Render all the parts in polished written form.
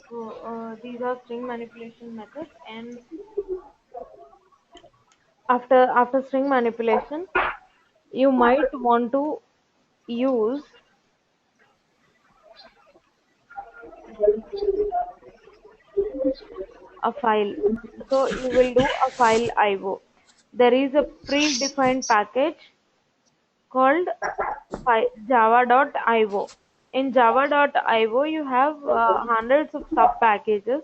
So these are string manipulation methods, and after string manipulation, you might want to use a file. So you will do a file IO. There is a predefined package called java.io. In java.io, you have hundreds of sub packages,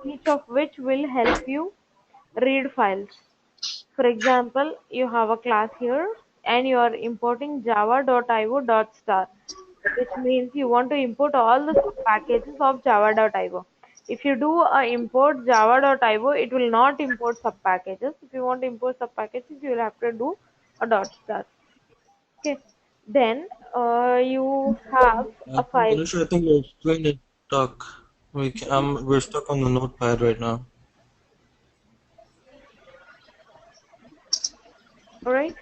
each of which will help you read files. For example, you have a class here and you are importing java.io.star, which means you want to import all the sub packages of java.io. If you do a import java.io, it will not import sub packages. If you want to import sub packages, you will have to do a dot star. Okay. Then you have a file. Ganesh, I think your screen is stuck. We're stuck on the notepad right now. Alright.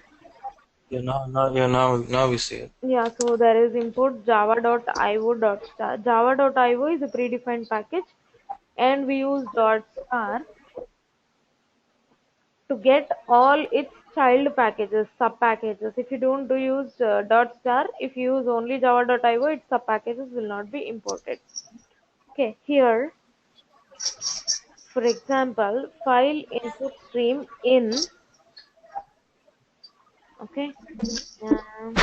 Yeah, now we see it. Yeah, so there is import java.io.star. Java.io is a predefined package, and we use dot star to get all its child packages, sub packages. If you don't do use dot star, if you use only java.io, its sub packages will not be imported. Okay, here, for example, file input stream in. Okay, um,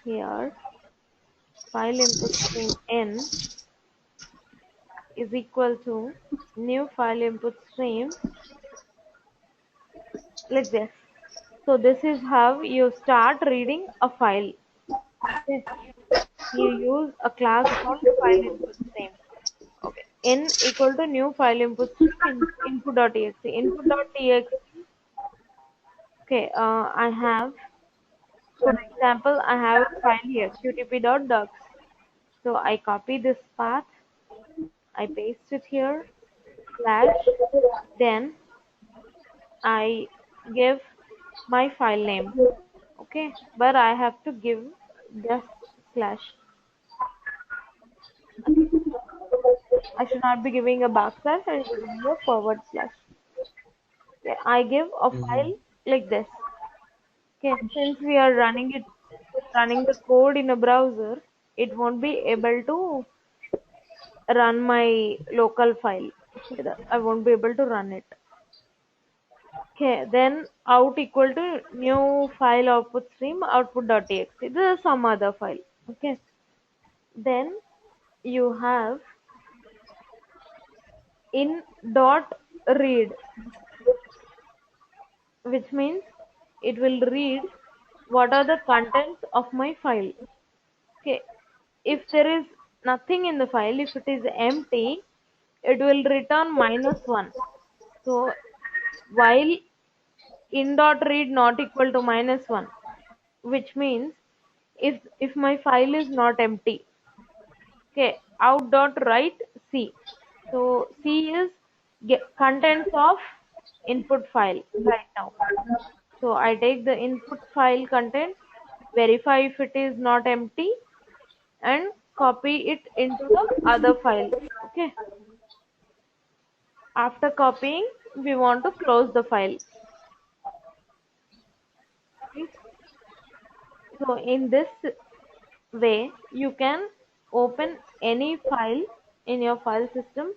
here file input stream n is equal to new file input stream like this. So this is how you start reading a file. Okay. You use a class called file input stream. Okay. N equal to new file input stream in input.txt. Input.txt. Okay. I have, for example, I have a file here, qtp.docs. So I copy this path, I paste it here, slash, then I give my file name. Okay, but I have to give just slash. I should not be giving a backslash, I should be giving a forward slash. Okay, I give a Mm-hmm. file like this. Okay, since we are running the code in a browser, it won't be able to run my local file. Okay, I won't be able to run it. Okay, then out equal to new file output stream output.txt. This is some other file. Okay, then you have in dot read, which means it will read what are the contents of my file. Okay, if there is nothing in the file, if it is empty, it will return -1. So while in dot read not equal to -1, which means if my file is not empty, okay, out dot write C. So C is contents of input file right now. So I take the input file content, verify if it is not empty, and copy it into the other file. Okay. After copying, we want to close the file. Okay. So in this way, you can open any file in your file system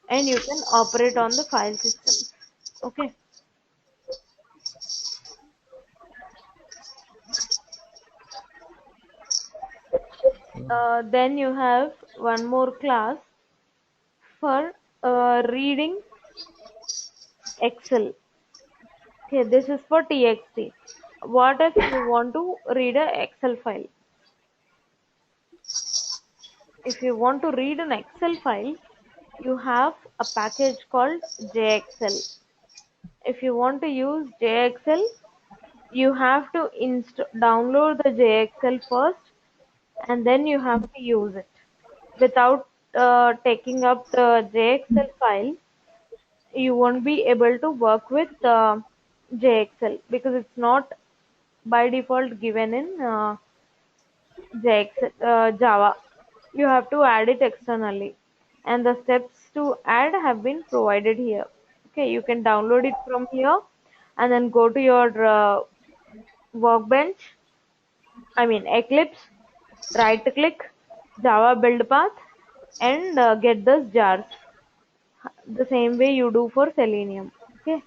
and you can operate on the file systems. Okay. Then you have one more class for reading Excel. Okay, this is for txt. What if you want to read a Excel file? If you want to read an Excel file, you have a package called JXL. If you want to use JXL, you have to download the JXL first and then you have to use it. Without taking up the JXL file, you won't be able to work with JXL because it's not by default given in JXL, Java. You have to add it externally, and the steps to add have been provided here. Okay, you can download it from here and then go to your workbench, I mean Eclipse, right click, Java build path, and get the jars the same way you do for Selenium. Okay,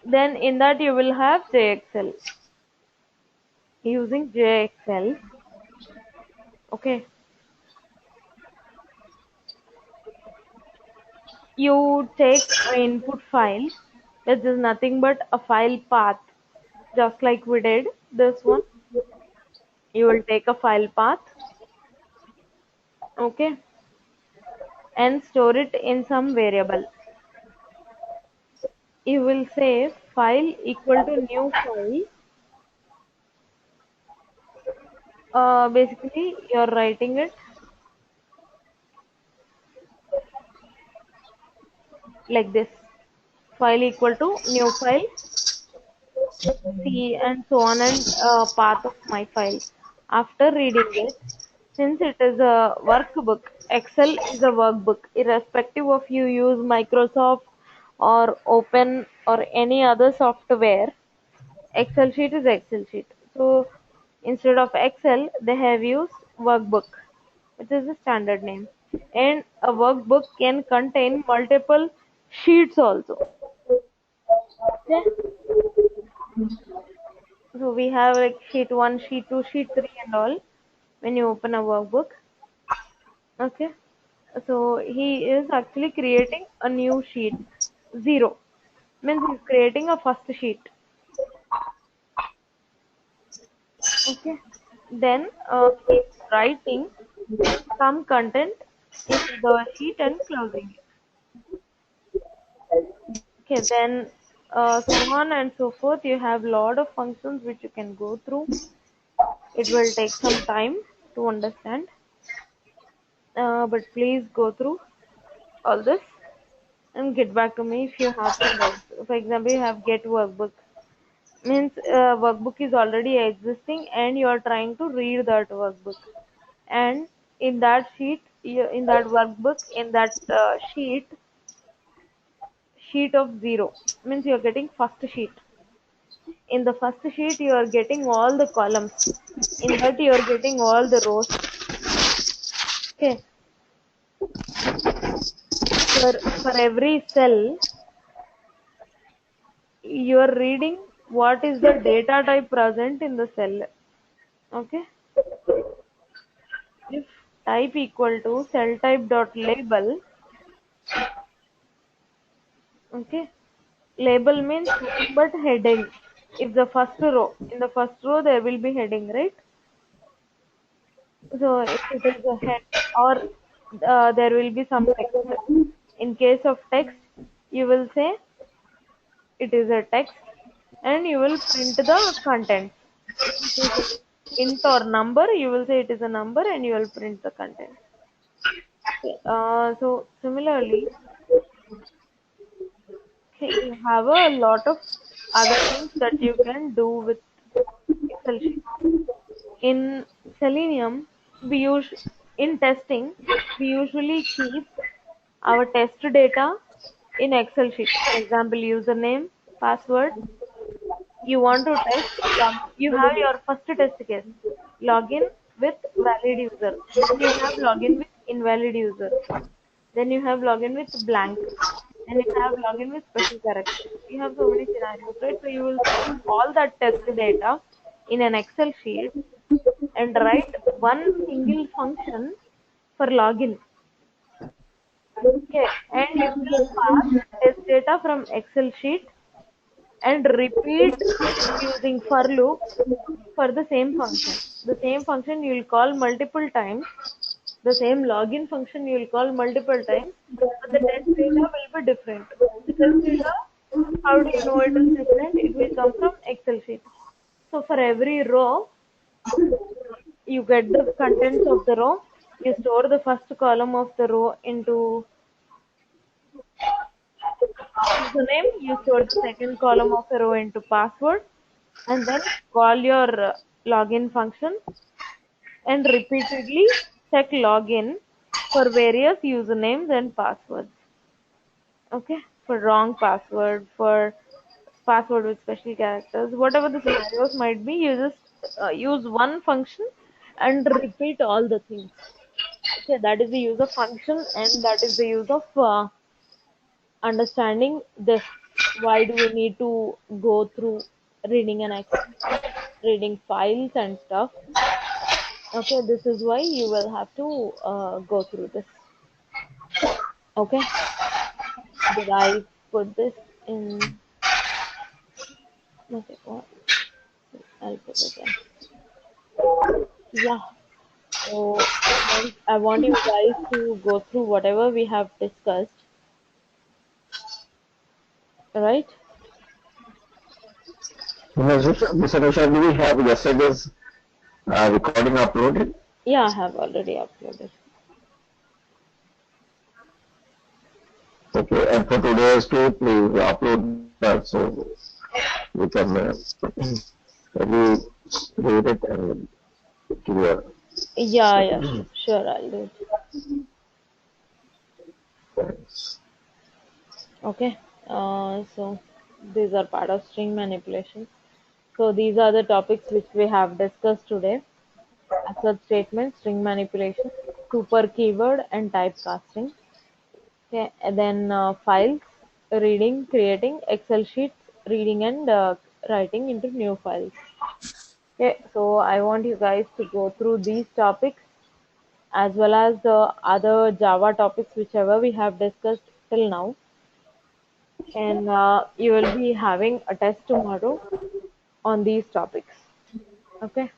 then in that you will have JXL. Using JXL, okay, you take an input file that is nothing but a file path, just like we did this one. You will take a file path, okay, and store it in some variable. You will say file equal to new file. Basically, you're writing it like this: file equal to new file, C, and so on, and path of my file. After reading it, since it is a workbook, Excel is a workbook, irrespective of you use Microsoft or Open or any other software. Excel sheet is Excel sheet. So instead of Excel, they have used workbook, which is the standard name. And a workbook can contain multiple sheets also. Okay? So we have like sheet 1, sheet 2, sheet 3 and all when you open a workbook. Okay. So he is actually creating a new sheet. 0 means he's creating a first sheet. Okay. Then he's writing some content into the sheet and closing it. Okay. Then so on and so forth. You have lot of functions which you can go through. It will take some time to understand. But please go through all this and get back to me if you have some doubts. For example, you have get workbook. Means workbook is already existing and you are trying to read that workbook. And in that sheet, in that workbook, in that sheet of 0, means you are getting first sheet. In the first sheet, you are getting all the columns. In that, you are getting all the rows. Okay. For every cell, you are reading what is the data type present in the cell. Okay. If type equal to cell type dot label, okay, label means nothing but heading. If the first row, in the first row there will be heading, right? So if it is a head or there will be some text. In case of text, you will say it is a text and you will print the content. If it is int or number, you will say it is a number and you will print the content. Okay. So similarly, okay, you have a lot of other things that you can do with Excel sheet. In Selenium, we use in testing, we usually keep our test data in Excel sheet. For example, username, password. You want to test, you have your first test case. Login with valid user. Then you have login with invalid user. Then you have login with blank. And you have login with special character. You have so many scenarios, right? So you will keep all that test data in an Excel sheet and write one single function for login. Okay, and you will pass test data from Excel sheet and repeat using for loop for the same function. The same function you will call multiple times. The same login function you will call multiple times, but the test data will be different. The test data, how do you know it is different? It will come from Excel sheet. So for every row, you get the contents of the row. You store the first column of the row into username, you store the second column of a row into password, and then call your login function and repeatedly check login for various usernames and passwords. Okay, for wrong password, for password with special characters, whatever the scenarios might be, you just use one function and repeat all the things. Okay, that is the use of function, and that is the use of understanding this. Why do we need to go through reading and reading files and stuff? Okay, this is why you will have to go through this. Okay, did I put this in? Okay, what? I'll put it in. Yeah. So I want you guys to go through whatever we have discussed, right? Mr. Tushar, do we have yesterday's recording uploaded? Yeah, I have already uploaded. Okay, and for today's too, please upload that so we can maybe read it and clear. Yeah, yeah, sure, I'll do it. Thanks. Okay. So these are part of string manipulation. So these are the topics which we have discussed today. Assert statement, string manipulation, super keyword, and typecasting. Okay, and then files, reading, creating, Excel sheets, reading and writing into new files. Okay, so I want you guys to go through these topics as well as the other Java topics whichever we have discussed till now. And you will be having a test tomorrow on these topics. Okay.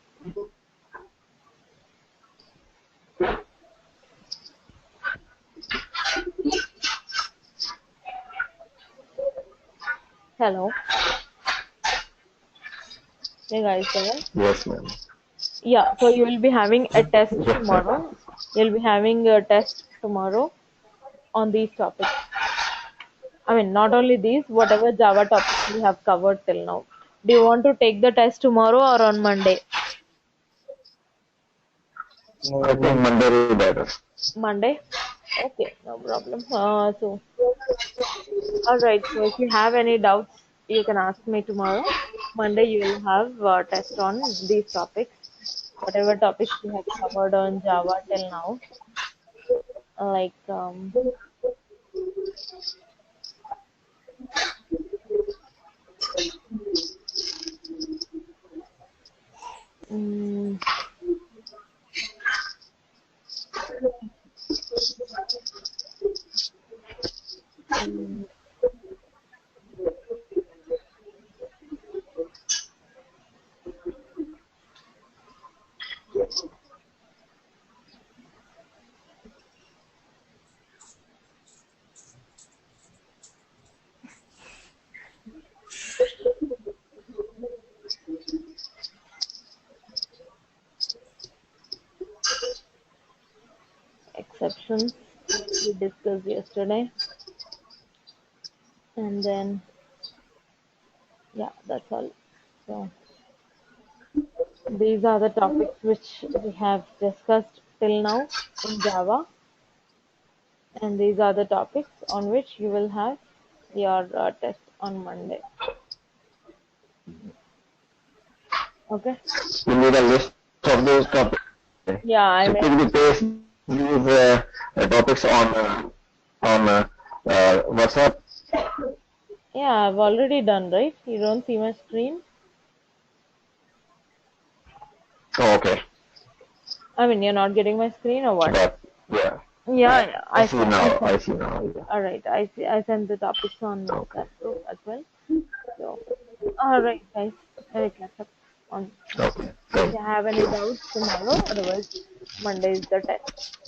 Hello. Hey guys, there. Yes, ma'am. Yeah, so you will be having a test Yes, tomorrow. ma'am. You'll be having a test tomorrow on these topics. I mean, not only these, whatever Java topics we have covered till now. Do you want to take the test tomorrow or on Monday? I think Monday will be better. Monday? Okay, no problem. All right. So if you have any doubts, you can ask me tomorrow. Monday you will have a test on these topics, whatever topics we have covered on Java till now, like mm, mm, exceptions we discussed yesterday, and then yeah, that's all. So these are the topics which we have discussed till now in Java, and these are the topics on which you will have your test on Monday. Okay. You need a list of those topics. Yeah, I So mean, could we paste these topics on WhatsApp? yeah, I've already done, right? You don't see my screen? Oh, okay. I mean, you're not getting my screen or what? But yeah, Yeah, yeah, I see now. sent. I see now. Yeah. All right, I see. I sent the topics on Okay. WhatsApp group as well. So, all right, guys, we'll catch up on. Okay. If Thank you have any you. doubts tomorrow, otherwise Monday is the test.